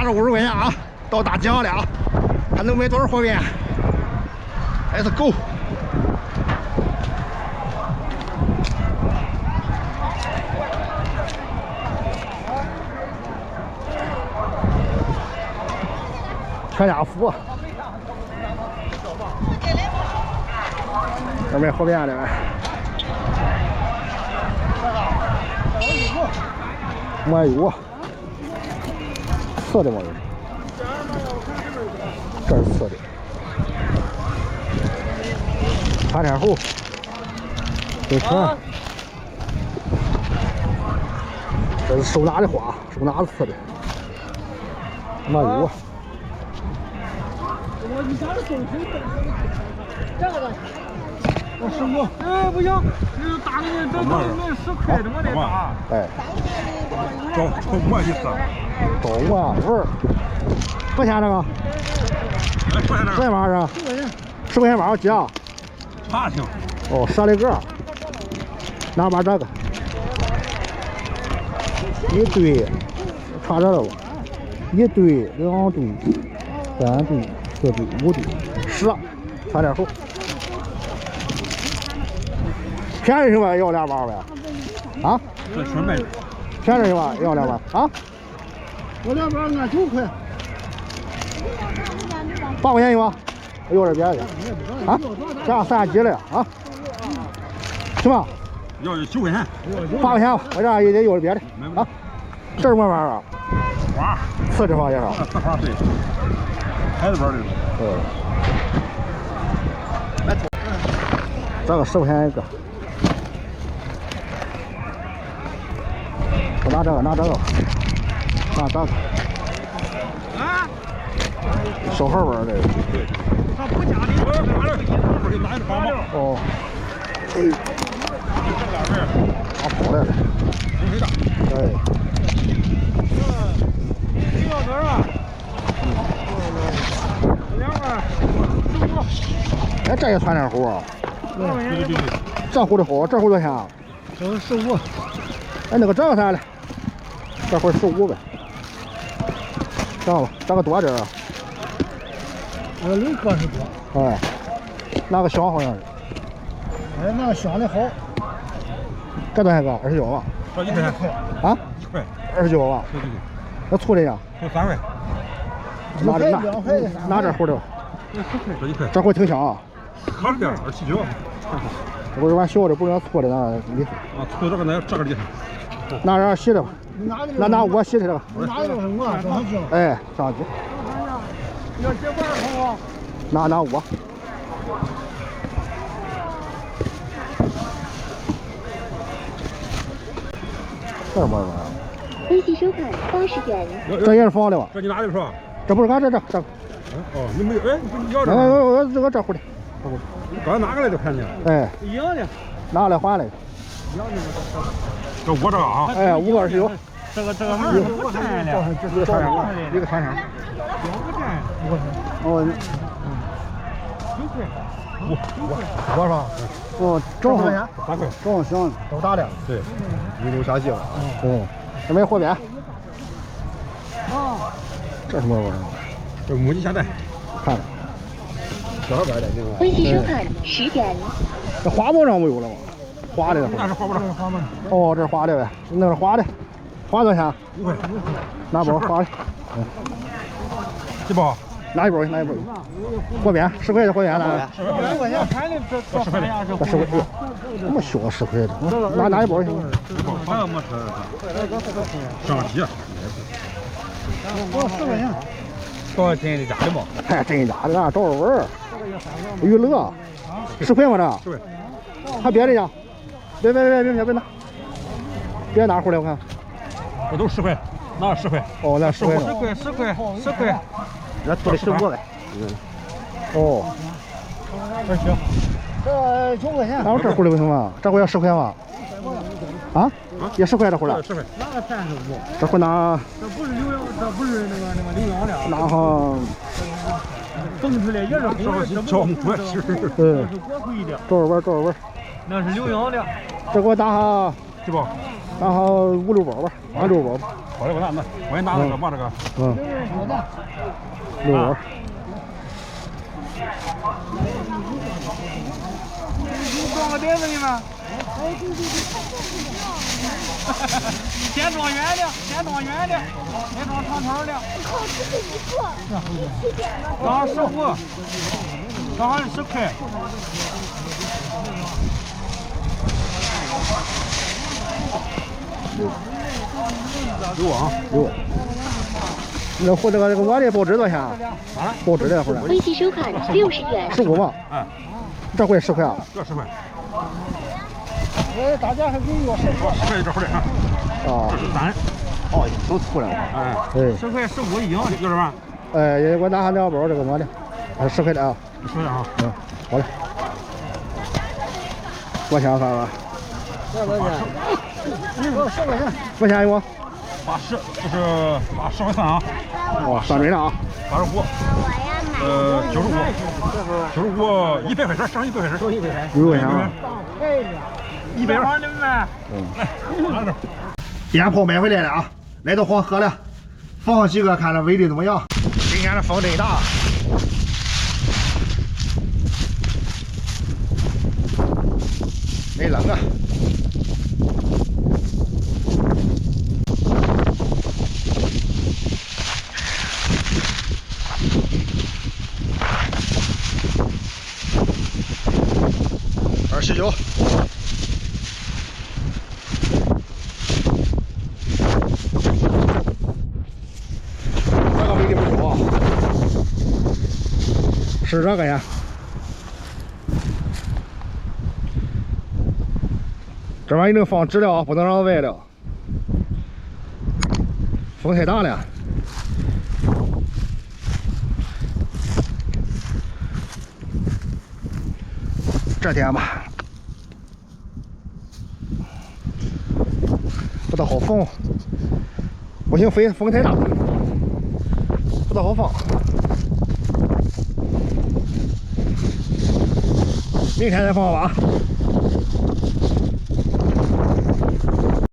拿着50块钱啊，到大江了啊，看能买多少货币。Let's go！ 全家福，这买货币的呗。没有，刺的吗？这是刺的。盘天猴，这全，这是手拿的花，手拿的刺的。没有。 你家的手推这个的，我师傅，哎不行，这大的这都能10块的，我得打。哎，找我意思。找我不是，多少钱这个？10块码是？10块钱码几啊8条。哦，折的个。拿把这个，一堆，差这了吧？一堆、2堆、3堆。 4堆、5堆，10，穿点厚。便宜是吧？要2包呗？啊？这全卖。便宜是吧？要2包啊？我2包按9块。8块钱有吗？要点别的啊？这样3几了啊？行吧？要9块钱。8块钱，我这也得要点别的啊？这是么玩意儿？花。刺这方也是。刺花对。 孩子玩的，这个10块钱一个，我拿这个，拿这个，拿这个，啊，小号玩的，他不加的，我给拿一包嘛。哦，啊，跑来了，对，1个多少？ 哎，这也穿点猴啊！对。这猴的好，这猴多少钱啊？这个15。哎，那个这个啥嘞？这会15呗。这样吧，这个多点啊。6个是多。哎，那个小好像是。哎，那个小的好。这多少钱个？29吧？这1块钱。啊？1块。29吧？对。那粗的呀？就3块。拿这猴的吧。 这1块。这回挺香啊。合着点279。我这玩小的不是粗的那厉害。啊，粗这个厉害。拿点细的吧。拿我细的这个。拿的是我上去了。哎，上去。要结伴好。拿我。这什么玩意儿？微信收款80元。这也是仿的吧？这你拿的是吧？这不是俺这。哦，你没有哎，你要这？我这个这回的。刚拿过来就看见了。哎，一样的。拿来还来。这我这个啊。哎，5个29。这个玩意儿不占了，一个穿上，一个穿上。不占。哦9块。我是吧？哦，正好3块。正好行，都大的。对，一路下去了。嗯，这没货边。啊，这什么玩意儿？这母鸡下蛋。看着，小边的那个。微信收款10元。这花帽上没有了吗？花的。那是花帽。哦，这是花的呗，那是花的，花多少钱？5块。拿包花的。几包？拿一包，货边10块的货边拿。10块钱，看的这10块钱是。10块，这么小10块的，拿一包行。还有没吃？上鸡。我10块钱。多少钱的家的嘛？太真假的，找着味儿。娱乐，10块吗这？对。还别的呢？别拿，别拿回来我看。这都10块，那10块。哦，那10块。 10块。那多的15呗。哦。这行。这9块钱。那我这回来为什么？这回要10块吗？啊？也10块这回来。 10块。哪个35？这回拿。这不是浏阳，这不是那个浏阳的。拿上。蹦出来也是红的，这不是国徽的。找着味儿。那是浏阳的。这给我打上几包？打上5、6包吧，拿6包吧。我给我拿那个往这个。嗯。溜纹。装个碟子里面。先装圆的，先装圆的，先装长条的。正好15，正好是10块。有啊，有。那或这个我的报纸多少钱啊？啊？报纸的或者微信收款60元。15嘛？哎，这回10块啊？这10块。大家还给我10块。10块这回来啊。啊。这是单。哦，都出来了。哎。对。 10块15一样的，有什么？哎，我拿下2包这个我的，10块的啊。 10块啊。嗯，好嘞。多少钱算了？多少钱？10块钱。多少钱一个80，就是10块3啊。哇，算准了啊。85。95，95，100块钱，剩100块钱。100块钱啊。 100块的卖。来，拿着。鞭炮买回来了啊，来到黄河了，放上几个看着威力怎么样？今天的风真大。 没冷啊！29，这个威力不小啊，10个呀。 这玩意能放纸了啊，不能让歪了。风太大了。这点吧，不大好放，不行，风太大，不大好放。明天再放吧。